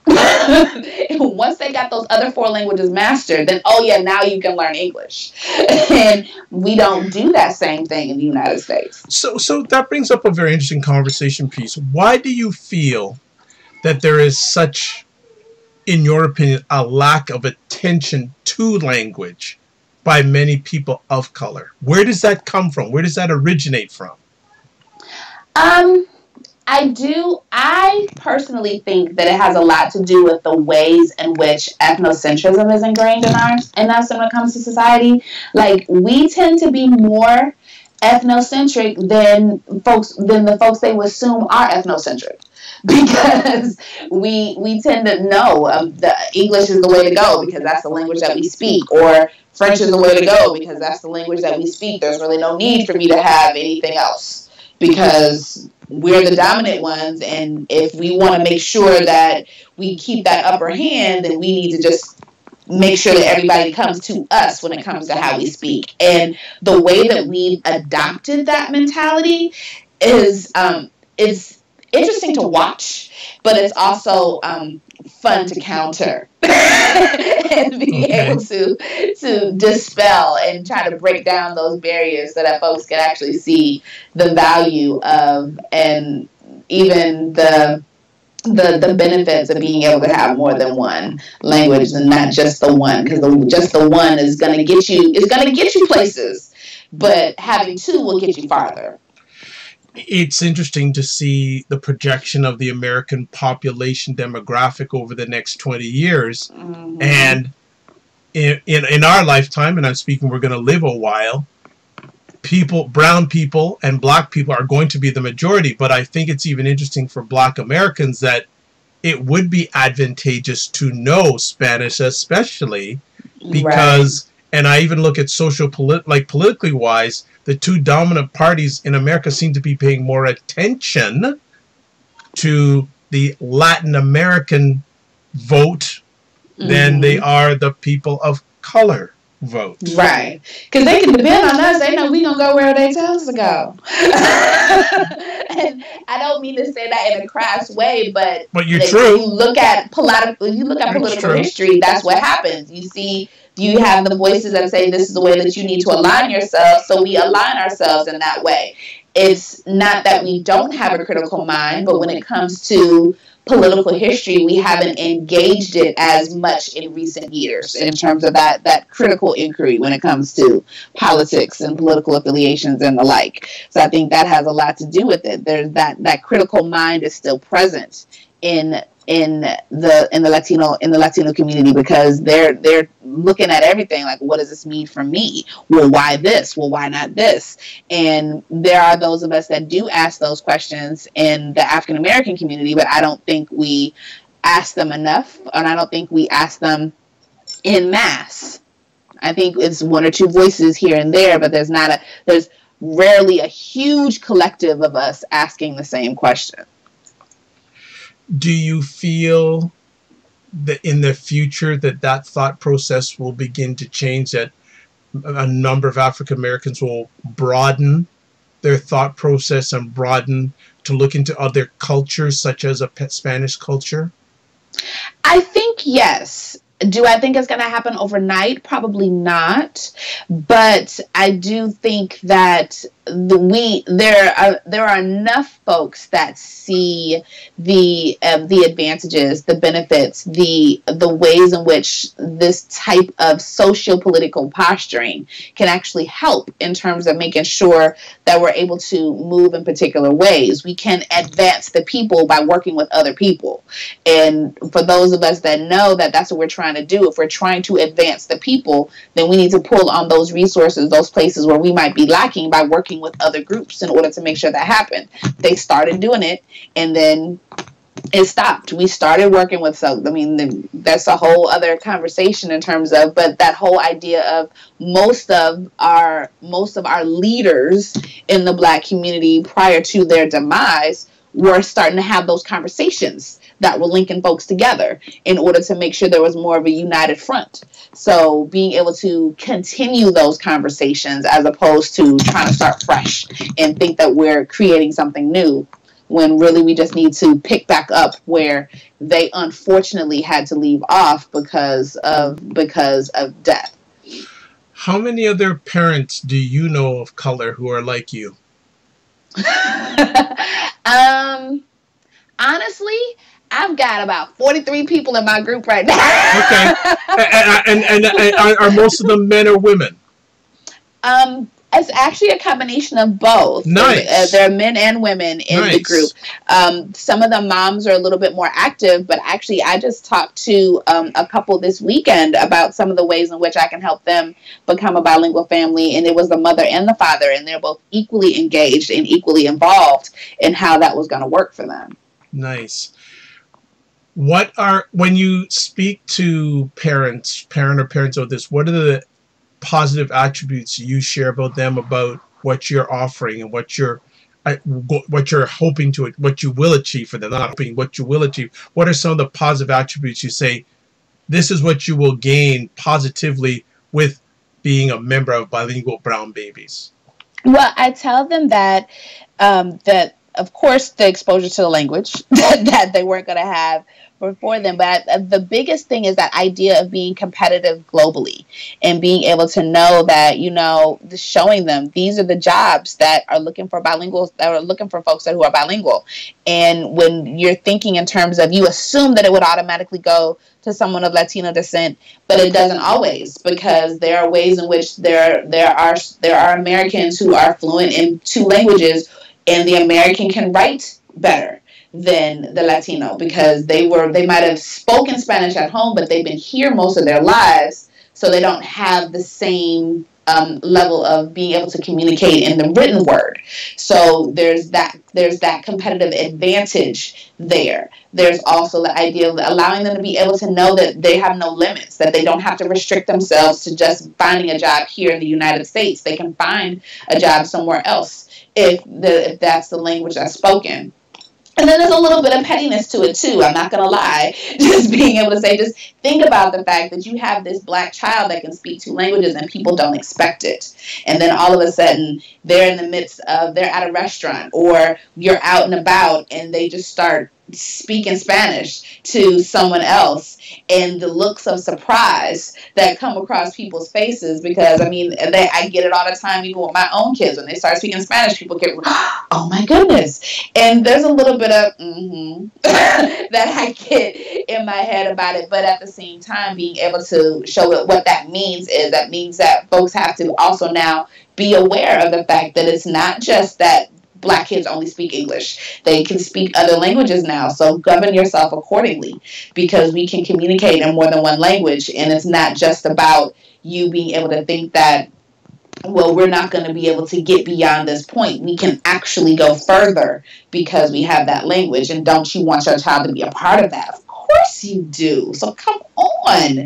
Once they got those other 4 languages mastered, then, oh yeah, now you can learn English. And we don't do that same thing in the United States. So that brings up a very interesting conversation piece. Why do you feel that there is such, in your opinion, a lack of attention to language by many people of color? Where does that come from? Where does that originate from? I personally think that it has a lot to do with the ways in which ethnocentrism is ingrained in us when it comes to society. Like, we tend to be more ethnocentric than the folks they would assume are ethnocentric. Because we tend to know the English is the way to go because that's the language that we speak, or French is the way to go because that's the language that we speak. There's really no need for me to have anything else because we're the dominant ones, and if we want to make sure that we keep that upper hand, then we need to just make sure that everybody comes to us when it comes to how we speak. And the way that we've adopted that mentality is interesting to watch, but it's also fun to counter and be able to dispel and try to break down those barriers so that folks can actually see the value of and even the benefits of being able to have more than one language and not just the one, because just the one is going to get you places, but having two will get you farther. It's interesting to see the projection of the American population demographic over the next 20 years. Mm-hmm. And in our lifetime, and I'm speaking we're going to live a while, brown people and black people are going to be the majority. But I think it's even interesting for black Americans that it would be advantageous to know Spanish, especially because, right. And I even look at politically wise, the two dominant parties in America seem to be paying more attention to the Latin American vote than they are the people of color vote. Right. Because they can depend on us. They know we're going to go where they tell us to go. And I don't mean to say that in a crass way, but you're true. You look at political history, that's what happens. You have the voices that say this is the way that you need to align yourself, so we align ourselves in that way. It's not that we don't have a critical mind, but when it comes to political history, we haven't engaged it as much in recent years in terms of that critical inquiry when it comes to politics and political affiliations and the like. So I think that has a lot to do with it. There's that critical mind is still present in the Latino community, because they're looking at everything like, what does this mean for me? Well, why this? Well, why not this? And there are those of us that do ask those questions in the African American community, but I don't think we ask them enough, and I don't think we ask them in mass. I think it's one or two voices here and there, but there's rarely a huge collective of us asking the same question. Do you feel that in the future that thought process will begin to change, that a number of African Americans will broaden their thought process and broaden to look into other cultures, such as a Spanish culture? I think yes. Do I think it's going to happen overnight? Probably not. But I do think that there are enough folks that see the advantages, the benefits, the ways in which this type of socio-political posturing can actually help in terms of making sure that we're able to move in particular ways. We can advance the people by working with other people. And for those of us that know that that's what we're trying to do, if we're trying to advance the people, then we need to pull on those resources, those places where we might be lacking, by working with other groups in order to make sure that happened. They started doing it, and then it stopped. We started working with that's a whole other conversation in terms of, but that whole idea of most of our leaders in the Black community prior to their demise were starting to have those conversations that were linking folks together in order to make sure there was more of a united front. So being able to continue those conversations as opposed to trying to start fresh and think that we're creating something new, when really we just need to pick back up where they unfortunately had to leave off because of death. How many other parents do you know of color who are like you? Honestly, I've got about 43 people in my group right now. Okay. And are most of them men or women? It's actually a combination of both. Nice. There are men and women in the group. Some of the moms are a little bit more active, but actually I just talked to a couple this weekend about some of the ways in which I can help them become a bilingual family. And it was the mother and the father, and they're both equally engaged and equally involved in how that was going to work for them. Nice. When you speak to parent or parents of this, what are the positive attributes you share about them, about what you're offering and what you're hoping to, what you will achieve for them? Not hoping, what you will achieve. What are some of the positive attributes you say, this is what you will gain positively with being a member of Bilingual Brown Babies? Well, I tell them that of course the exposure to the language that they weren't going to have for them. But the biggest thing is that idea of being competitive globally and being able to know that, showing them these are the jobs that are looking for bilinguals, that are looking for folks who are bilingual. And when you're thinking in terms of, you assume that it would automatically go to someone of Latino descent, but it doesn't always, because there are ways in which there are Americans who are fluent in 2 languages, and the American can write better than the Latino, because they might have spoken Spanish at home, but they've been here most of their lives, so they don't have the same level of being able to communicate in the written word. So there's that competitive advantage there. There's also the idea of allowing them to be able to know that they have no limits, that they don't have to restrict themselves to just finding a job here in the United States. They can find a job somewhere else if that's the language that's spoken. And then there's a little bit of pettiness to it too, I'm not going to lie. Just being able to say, just think about the fact that you have this Black child that can speak 2 languages and people don't expect it. And then all of a sudden they're in the midst of, they're at a restaurant or you're out and about and they just start speaking Spanish to someone else, and the looks of surprise that come across people's faces, because I get it all the time, even with my own kids. When they start speaking Spanish, people get, oh my goodness. And there's a little bit of that I get in my head about it, but at the same time, being able to show what that means that folks have to also now be aware of the fact that it's not just that Black kids only speak English. They can speak other languages now. So govern yourself accordingly, because we can communicate in more than one language. And it's not just about you being able to think that, well, we're not going to be able to get beyond this point. We can actually go further because we have that language. And don't you want your child to be a part of that? Of course you do. So come on,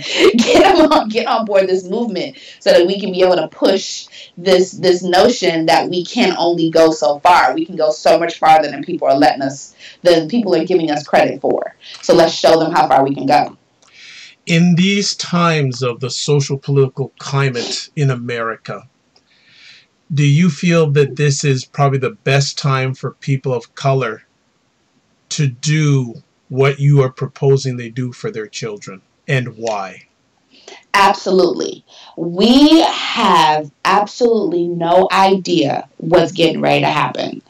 get on board this movement so that we can be able to push this notion that we can only go so far. We can go so much farther than people are giving us credit for. So let's show them how far we can go. In these times of the social political climate in America, do you feel that this is probably the best time for people of color to do what you are proposing they do for their children, and why? Absolutely. We have absolutely no idea what's getting ready to happen.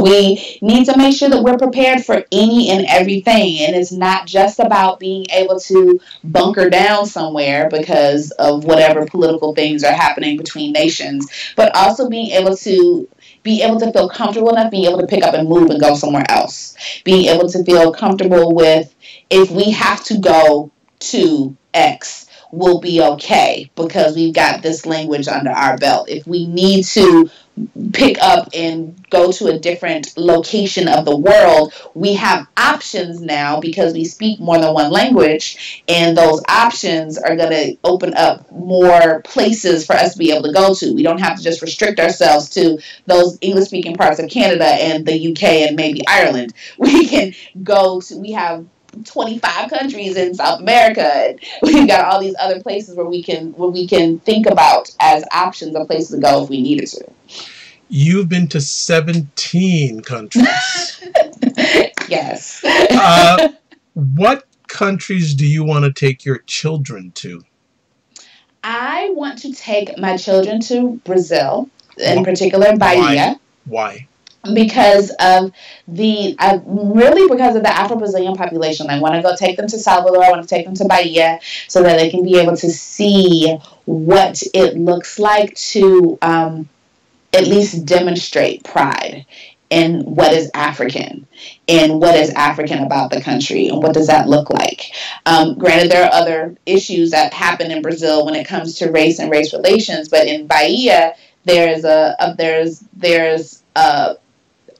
We need to make sure that we're prepared for any and everything. And it's not just about being able to bunker down somewhere because of whatever political things are happening between nations, but also being able to feel comfortable enough, being able to pick up and move and go somewhere else. Being able to feel comfortable with, if we have to go to X, we'll be okay because we've got this language under our belt. If we need to pick up and go to a different location of the world, we have options now because we speak more than one language, and those options are going to open up more places for us to be able to go to. We don't have to just restrict ourselves to those English-speaking parts of Canada and the UK and maybe Ireland. We can go to, we have 25 countries in South America. We've got all these other places where we can think about as options of places to go if we needed to. You've been to 17 countries. Yes. What countries do you want to take your children to? I want to take my children to Brazil, in particular Bahia. Why? Because of the Afro-Brazilian population. I want to go take them to Salvador. I want to take them to Bahia so that they can be able to see what it looks like to at least demonstrate pride in what is African and what is African about the country and what does that look like. Granted, there are other issues that happen in Brazil when it comes to race and race relations, but in Bahia, there's a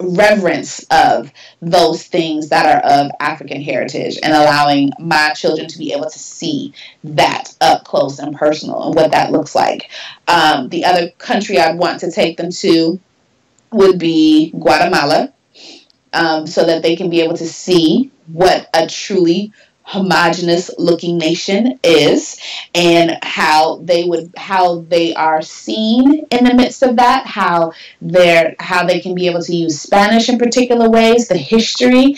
reverence of those things that are of African heritage and allowing my children to be able to see that up close and personal and what that looks like. The other country I'd want to take them to would be Guatemala, so that they can be able to see what a truly homogenous looking nation is and how they are seen in the midst of that, how they can be able to use Spanish in particular ways, the history.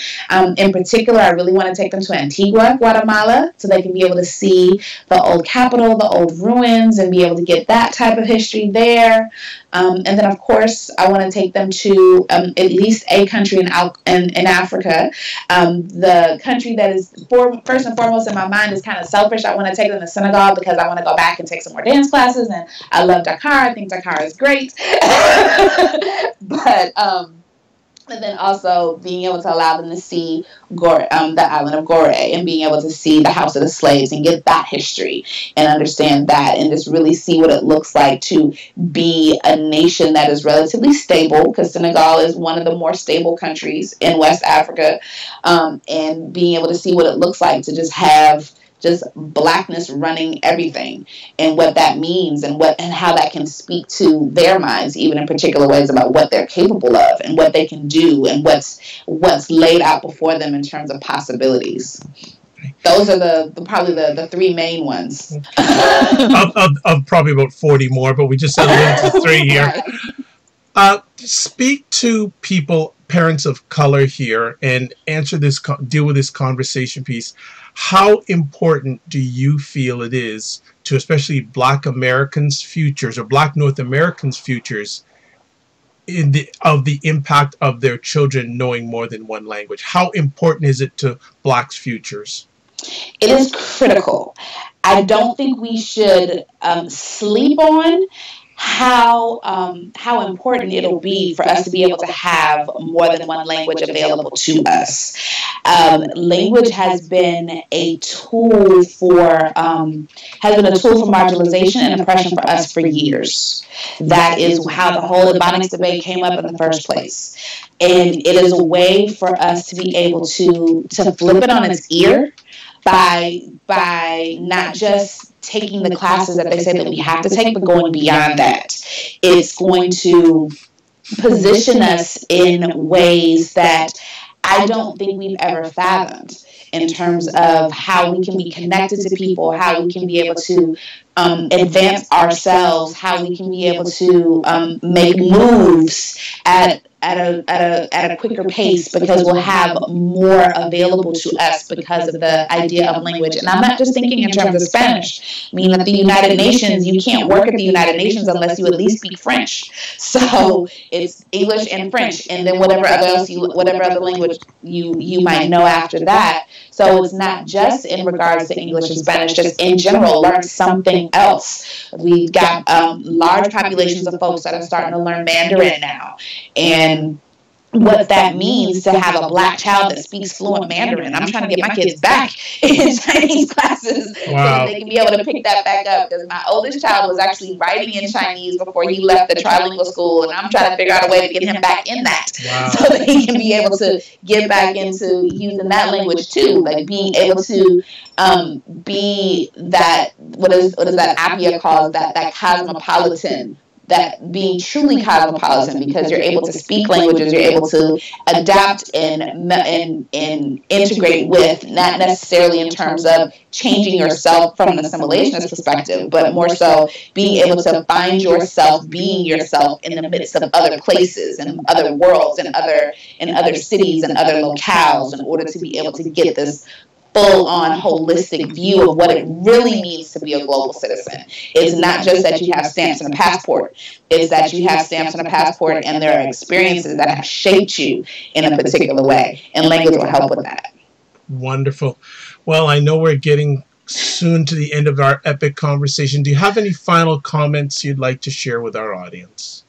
In particular, I really want to take them to Antigua, Guatemala, so they can be able to see the old capital, the old ruins, and be able to get that type of history there. And then, of course, I want to take them to at least a country in Africa. The country that is first and foremost in my mind is kind of selfish. I want to take them to Senegal because I want to go back and take some more dance classes. And I love Dakar. I think Dakar is great. But and then also being able to allow them to see the island of Gore and being able to see the House of the Slaves and get that history and understand that and just really see what it looks like to be a nation that is relatively stable, because Senegal is one of the more stable countries in West Africa, and being able to see what it looks like to just have Blackness running everything and what that means and how that can speak to their minds, even in particular ways about what they're capable of and what they can do and what's laid out before them in terms of possibilities. Those are probably the three main ones. of probably about 40 more, but we just said a little to 3 here. Speak to parents of color here, and deal with this conversation piece. How important do you feel it is to especially Black Americans' futures or Black North Americans' futures of the impact of their children knowing more than one language? How important is it to Blacks' futures? It is critical. I don't think we should sleep on how important it'll be for us to be able to have more than one language available to us. Language has been a tool for marginalization and oppression for us for years. That is how the whole Ebonics debate came up in the first place. And it is a way for us to be able to flip it on its ear by not just taking the classes that they say that we have to take, but going beyond that. It's going to position us in ways that I don't think we've ever fathomed in terms of how we can be connected to people, how we can be able to advance ourselves, how we can be able to make moves at a quicker pace, because we'll have more available to us because of the idea of language. And I'm not just thinking in terms of Spanish. I mean, at the United Nations, you can't work at the United Nations unless you at least speak French. So it's English and French, and then whatever other language you might know after that. So it's not just in regards to English and Spanish, just in general, learn something else. We've got large populations of folks that are starting to learn Mandarin now. And what that means to have a Black child that speaks fluent Mandarin. I'm trying to get my kids back in Chinese classes so that they can be able to pick that back up, because my oldest child was actually writing in Chinese before he left the trilingual school, and I'm trying to figure out a way to get him back in that so that he can be able to get back into using that language too, like being able to be that, what is that Appia calls that cosmopolitan, that being truly cosmopolitan, because you're able to speak languages, you're able to adapt and integrate with, not necessarily in terms of changing yourself from an assimilationist perspective, but more so being able to find yourself being yourself in the midst of other places and other worlds and other cities and other locales, in order to be able to get this full-on holistic view of what it really means to be a global citizen. It's not just that you have stamps and a passport. It's that you have stamps and a passport, and there are experiences that have shaped you in a particular way, and language will help with that. Wonderful. Well, I know we're getting soon to the end of our epic conversation. Do you have any final comments you'd like to share with our audience?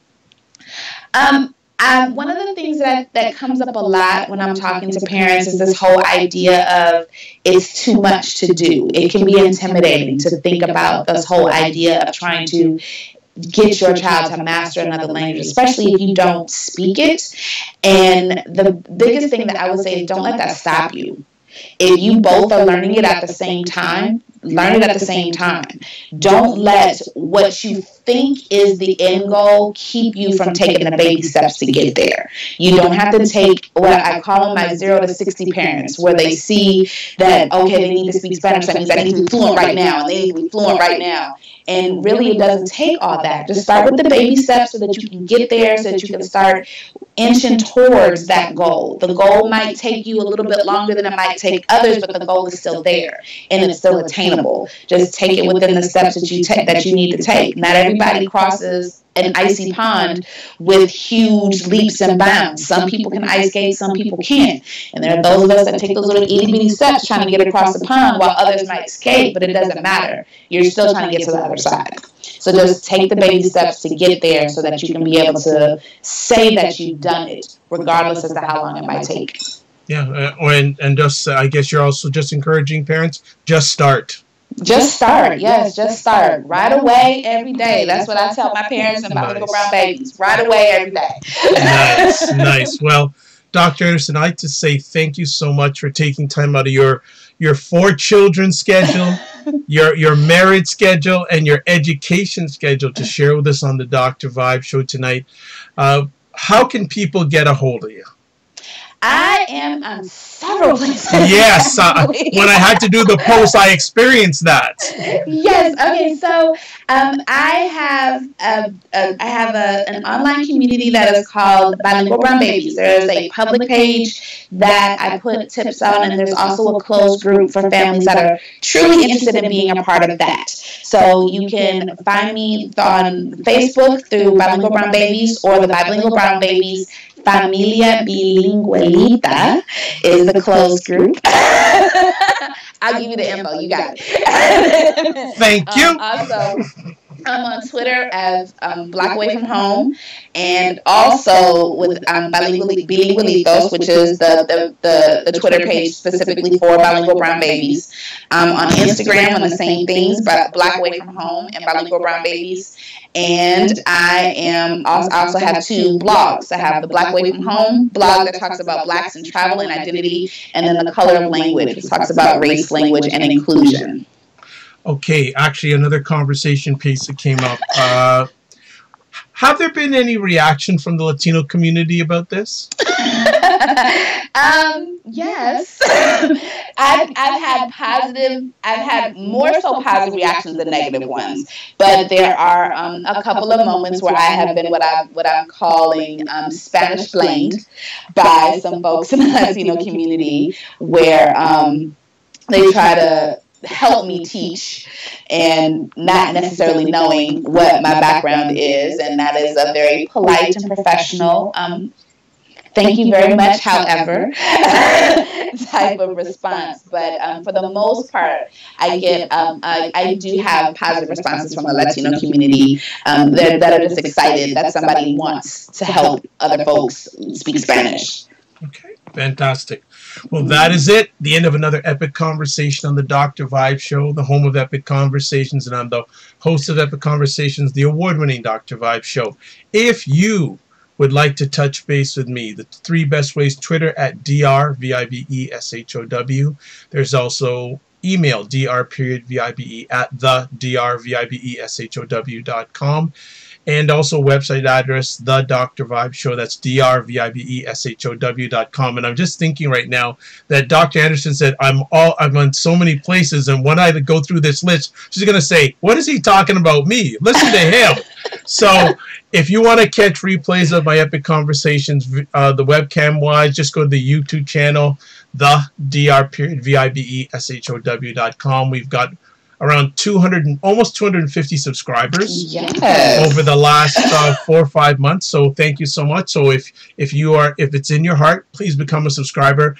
One of the things that comes up a lot when I'm talking to parents is this whole idea of it's too much to do. It can be intimidating to think about this whole idea of trying to get your child to master another language, especially if you don't speak it. And the biggest thing that I would say is don't let that stop you. If you both are learning it at the same time, learn it at the same time. Don't let what you think is the end goal keep you from taking the baby steps to get there. You don't have to take what I call them my 0 to 60 parents, where they see that, okay, they need to speak Spanish. That means I need to be fluent right now, and they need to be fluent right now. And really, it doesn't take all that. Just start with the baby steps so that you can get there, so that you can start inching towards that goal. The goal might take you a little bit longer than it might take others, but the goal is still there, and it's still attainable. Just take it within the steps that you need to take. Not everybody crosses an icy pond with huge leaps and bounds. Some people can ice skate, some people can't. And there are those of us that take those little itty bitty steps trying to get across the pond, while others might skate, but it doesn't matter. You're still trying to get to the other side. So just take the baby steps to get there so that you can be able to say that you've done it, regardless as to how long it might take. Yeah, and just I guess you're also just encouraging parents, just start. Just start, yes, just start. Right away, every day. That's what I tell my parents and bilingual brown babies. Right away, every day. Nice, nice. Well, Dr. Anderson, I'd like to say thank you so much for taking time out of your 4 children schedule, your marriage schedule, and your education schedule to share with us on the Dr. Vibe show tonight. How can people get a hold of you? I am on several places. Yes, when I had to do the post, I experienced that. Yes. Okay. So I have an online community that is called Bilingual Brown Babies. There is a public page that I put tips on, and there's also a closed group for families that are truly interested in being a part of that. So you can find me on Facebook through Bilingual Brown Babies or the Bilingual Brown Babies Familia Bilingualita is the closed group. I'll give you the info. You got it. Thank you. Also, I'm on Twitter as Black Away From Home, and also with Bilingualitos, which is the Twitter page specifically for bilingual brown babies. On Instagram on the same things, but Black Away From Home and Bilingual Brown Babies. And I also have 2 blogs. I have the Black Away From Home blog that talks about Blacks and travel and identity, and then the Color of Language, which talks about race, language, and inclusion. Okay, actually, another conversation piece that came up. Have there been any reaction from the Latino community about this? Yes. I've had more so positive reactions than negative ones. But there are a couple of moments where I have been what I'm calling Spanish blamed by some folks in the Latino community, where they try to help me teach and not necessarily knowing what my background is, and that is a very polite and professional thank you very much, however, type of response. But for the most part, I get I do have positive responses from the Latino community that are just excited that somebody wants to help other folks speak Spanish. Okay, fantastic. Well, that is it. The end of another epic conversation on the Dr. Vibe Show, the home of epic conversations, and I'm the host of Epic Conversations, the award-winning Dr. Vibe Show. If you would like to touch base with me, the 3 best ways: Twitter at drvibeshow. There's also email dr.vibe at the drvibeshow.com. And also website address, The Dr. Vibe Show. That's drvibeshow.com. And I'm just thinking right now that Dr. Anderson said I'm on so many places, and when I go through this list, she's going to say, what is he talking about me? Listen to him. So if you want to catch replays of my epic conversations, the webcam wise, just go to the YouTube channel, the drvibeshow.com. We've got around almost 250 subscribers over the last 4 or 5 months. So thank you so much. So if it's in your heart, please become a subscriber.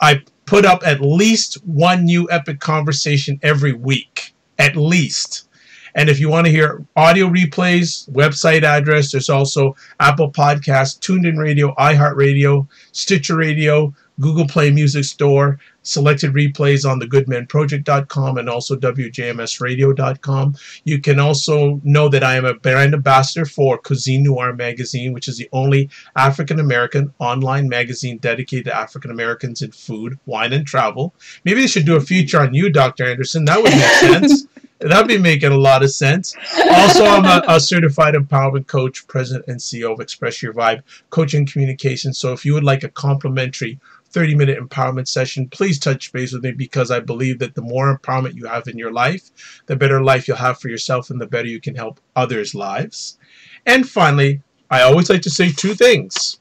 I put up at least 1 new epic conversation every week, at least. And if you want to hear audio replays, website address, there's also Apple Podcasts, TuneIn Radio, iHeartRadio, Stitcher Radio, Google Play Music Store, selected replays on thegoodmenproject.com and also WJMSradio.com. You can also know that I am a brand ambassador for Cuisine Noir magazine, which is the only African-American online magazine dedicated to African-Americans in food, wine, and travel. Maybe they should do a feature on you, Dr. Anderson. That would make sense. That'd be making a lot of sense. Also, I'm a certified empowerment coach, president and CEO of Express Your Vibe Coaching Communications. So if you would like a complimentary 30-minute empowerment session, please touch base with me, because I believe that the more empowerment you have in your life, the better life you'll have for yourself and the better you can help others' lives. And finally, I always like to say two things.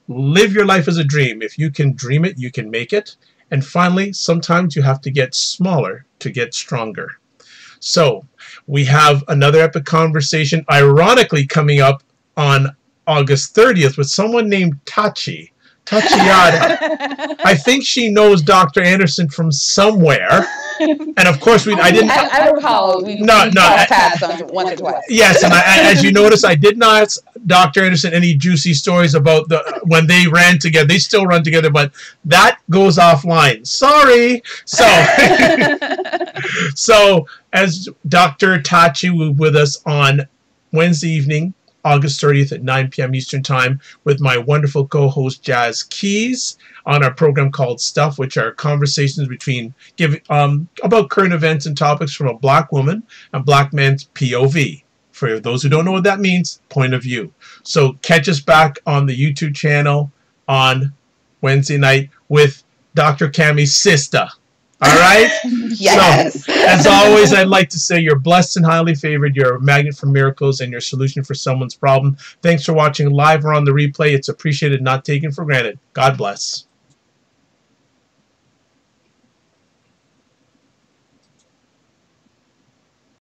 Live your life as a dream. If you can dream it, you can make it. And finally, sometimes you have to get smaller to get stronger. So we have another epic conversation, ironically, coming up on August 30th with someone named Tachiada. I think she knows Dr. Anderson from somewhere. And of course, I recall. Passed on once or twice. Yes, and as you notice, I did not ask Dr. Anderson any juicy stories about when they ran together. They still run together, but that goes offline. Sorry. So as Dr. Tachi will be with us on Wednesday evening, August 30th at 9 p.m. Eastern Time, with my wonderful co-host Jazz Keys on our program called Stuff, which are conversations about current events and topics from a Black woman and Black man's POV. For those who don't know what that means, point of view. So catch us back on the YouTube channel on Wednesday night with Dr. Cammie's sister. All right? Yes. So, as always, I'd like to say you're blessed and highly favored. You're a magnet for miracles and your solution for someone's problem. Thanks for watching live or on the replay. It's appreciated, not taken for granted. God bless.